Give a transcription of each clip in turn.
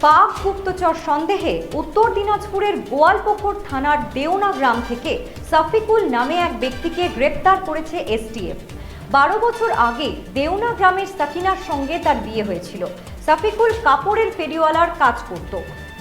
পাক গুপ্তচর সন্দেহে উত্তর দিনাজপুরের গোয়ালপুকুর থানার দেওনা গ্রাম থেকে সাফিকুল নামে এক ব্যক্তিকে গ্রেপ্তার করেছে এসটিএফ। 12 বছর আগে দেওনা গ্রামের সাকিনার সঙ্গে তার বিয়ে হয়েছিল। সাফিকুল কাপড়ের ফেরিওয়ালার কাজ করত।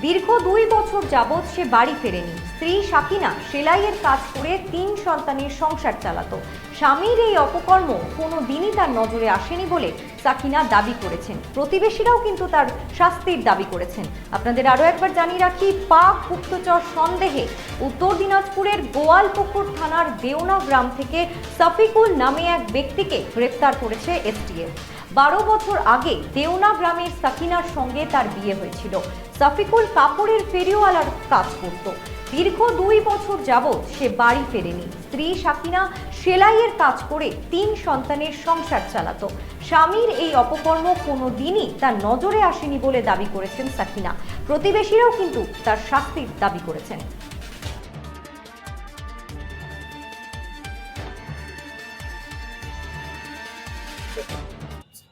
দীর্ঘ 2 বছর যাবৎ সে বাড়ি ফেরেনি। স্ত্রী সাকিনা সেলাইয়ের কাজ করে 3 সন্তানের সংসার চালাতো। স্বামীর এই অপকর্ম কোনো দিনই তার নজরে আসেনি বলে সাকিনা দাবি করেছেন। প্রতিবেশীরাও কিন্তু তার শাস্তির দাবি করেছেন। আপনাদের আরও একবার জানিয়ে রাখি, পাক গুপ্তচর সন্দেহে উত্তর দিনাজপুরের গোয়ালপুকুর থানার দেওনা গ্রাম থেকে সাফিকুল নামে এক ব্যক্তিকে গ্রেপ্তার করেছে এসটিএফ। 12 বছর আগে দেওনা গ্রামের সাকিনার সঙ্গে তার বিয়ে হয়েছিল। সাফিকুল কাপড়ের ফেরিওয়ালার কাজ করত। দীর্ঘ 2 বছর যাবৎ সে বাড়ি ফেরেনি। স্ত্রী সাকিনা সেলাইয়ের কাজ করে 3 সন্তানের সংসার চালাতো। স্বামীর এই অপকর্ম কোনো দিনই তার নজরে আসেনি বলে দাবি করেছেন সাকিনা। প্রতিবেশীরাও কিন্তু তার শাস্তির দাবি করেছেন।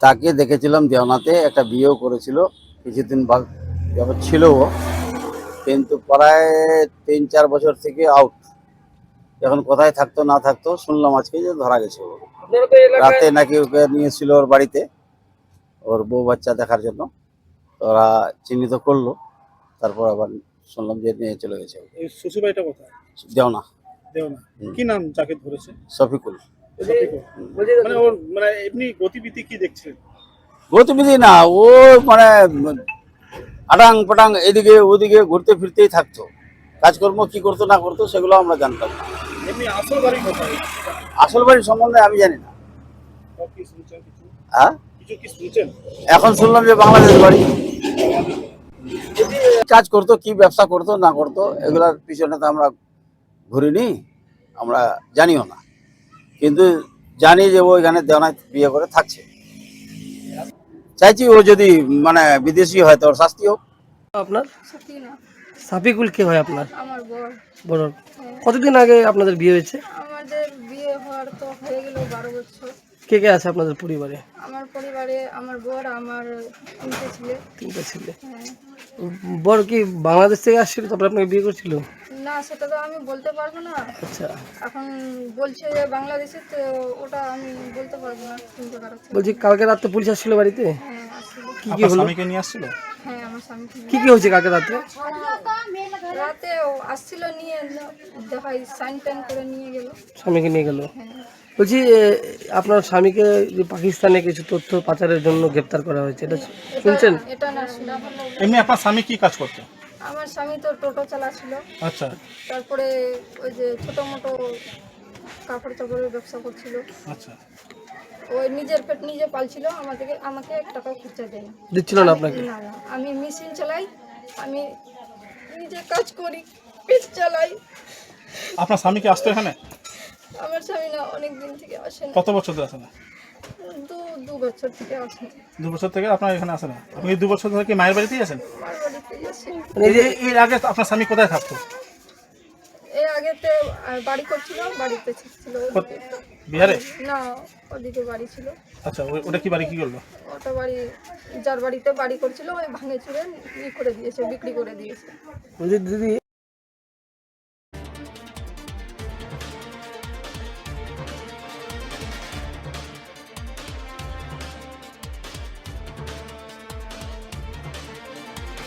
তাকে দেখেছিলাম দেওনাতে, একটা বিয়েও করেছিল, কিছুদিন যাবৎ ছিল ও, কিন্তু প্রায় 3-4 বছর থেকে আউট। এখন কোথায় থাকতো না থাকতো শুনলাম আজকে যে ধরা গেছে। রাতে নাকি ওকে নিয়েছিল ওর বাড়িতে, ওর বউ বাচ্চা দেখার জন্য। ওরা চিহ্নিত করলো, তারপর আবার শুনলাম যে নিয়ে চলে গেছে। শ্বশুরবাড়িটা কোথায়? দেওনা। দেওনা। কি নাম যাকে ধরেছে? শফিকুল। মানে ওর মানে এমনি গতিবিধি কি দেখছিলেন? গতিবিধি না, ও মানে আটাং পাটাং এদিকে ওদিকে ঘুরতে ফিরতেই থাকতো। কাজকর্ম কি করতো না করতো সেগুলো আমরা জানতাম না। এমনি আসল বাড়ি কোথায়? আসল বাড়ির সম্বন্ধে আমি জানি না। কি শুনছেন কিছু? হ্যাঁ, কিছু কি শুনছেন? এখন শুনলাম যে বাংলাদেশ বাড়ি। কাজ করতো, কি ব্যবসা করতো না করতো এগুলার পিছনে তো আমরা ঘুরিনি, আমরা জানিও না, কিন্তু জানি যে ও এখানে দেওনায় বিয়ে করে থাকছে। চাইছি ও যদি মানে বিদেশি হয় তো ওর শাস্তি হোক। আপনার সাকিনা সাফিকুল কে হয় আপনার? আমার বর। বড় কতদিন আগে আপনাদের বিয়ে হয়েছে? আমাদের বিয়ে হওয়ার তো হয়ে গেল 12 বছর। কে কে আছে আপনাদের পরিবারে? আমার পরিবারে আমার বর, আমার 3টে ছেলে। 3টা ছেলে। হ্যাঁ। বড় কি বাংলাদেশ থেকে আসছিল তারপর আপনাকে বিয়ে করছিল? না, সেটা তো আমি বলতে পারবো না। আচ্ছা, এখন বলছে যে বাংলাদেশে, তো ওটা আমি বলতে পারবো না কোন জায়গার ছেলে। বলছি কালকে রাতে পুলিশ আসছিল বাড়িতে, হ্যাঁ, আসছিল। কি কি হলো? স্বামীকে নিয়ে আসছিল? হ্যাঁ, আমার স্বামী কি কি হয়েছে কালকে রাতে? রাতে ও আসছিল, নিয়ে দেখাই সাইন টাইন করে নিয়ে গেল। স্বামীকে নিয়ে গেল। হ্যাঁ। বলছি আপনার স্বামীকে যে পাকিস্তানে কিছু তথ্য পাচারের জন্য গ্রেপ্তার করা হয়েছে, এটা শুনছেন? এটা না শুনে। এমনি আপনার স্বামী কি কাজ করতো? আমার স্বামী তো টোটো চালাচ্ছিল। আচ্ছা তারপরে ওই যে ছোট মোটো কাপড় চাপড়ের ব্যবসা করছিল। আচ্ছা। ওই নিজের পেট নিজে পালছিল। আমাকে 1 টাকা খরচা দেয় না। দিচ্ছিল না আপনাকে? না না, আমি মেশিন চালাই, আমি নিজে কাজ করি, পেট চালাই। আপনার স্বামীকে আসতো এখানে? আমার স্বামী না অনেক দিন থেকে আসে না। কত বছর ধরে আসে না? দু বছর থেকে আসে। 2 বছর থেকে আপনার এখানে আসে না? আপনি 2 বছর ধরে কি মায়ের বাড়িতেই আছেন? আমার বাড়িতে আসে। মানে এই যে এর আগে আপনার স্বামী কোথায় থাকতো? এর আগেতে বাড়ি করছিল, বাড়িতে ছিল ওদিকে। বিহারে? না, ওদিকে বাড়ি ছিল। আচ্ছা, ওটা কি বাড়ি কি করলো? ওটা বাড়ি, যার বাড়িতে বাড়ি করছিল ওই ভাঙে চুরে করে দিয়েছে, বিক্রি করে দিয়েছে। বলছি দিদি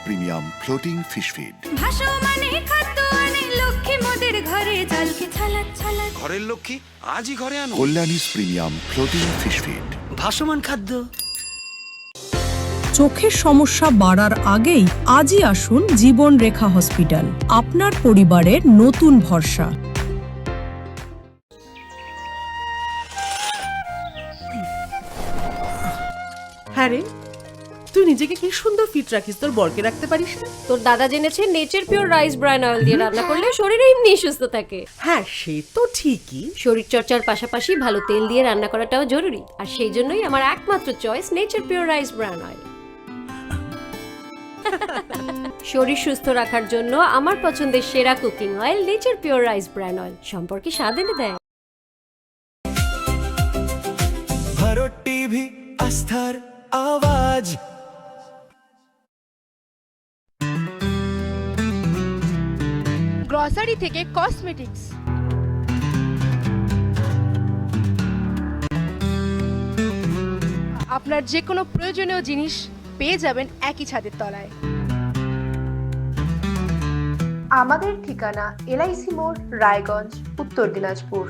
প্রিমিয়াম ফ্লোটিং ফিশ ফিড। ভাসমানে খাদ্য আনে লক্ষ্মী মোদের ঘরে, জলকে ছলাৎ ছলাৎ। ঘরের লক্ষ্মী আজই ঘরে আনো। কল্যাণীস প্রিমিয়াম ফ্লোটিং ফিশ ফিড। ভাসমান খাদ্য। চোখের সমস্যা বাড়ার আগেই আজই আসুন জীবন রেখা হসপিটাল, আপনার পরিবারের নতুন ভরসা। হ্যাঁ রে, তুই নিজেকে কি সুন্দর ফিট রাখিস, তোর বরকে রাখতে পারিস না? তোর দাদা জেনেছে nature pure rice bran oil দিয়ে রান্না করলে শরীর এমনি সুস্থ থাকে। হ্যাঁ, সে তো ঠিকই। শরীর চর্চার পাশাপাশি ভালো তেল দিয়ে রান্না করাটাও জরুরি, আর সেই জন্যই আমার একমাত্র choice nature pure rice bran oil. শরীর সুস্থ রাখার জন্য আমার পছন্দের সেরা cooking oil nature pure rice bran oil, সম্পর্কে স্বাদ এনে দেয়। ভারত টিভি, আস্থার আওয়াজ। গ্রসারি থেকে কসমেটিক্স, আপনার যে কোনো প্রয়োজনীয় জিনিস পেয়ে যাবেন একই ছাদের তলায়। আমাদের ঠিকানা LIC মোড়, রায়গঞ্জ, উত্তর দিনাজপুর।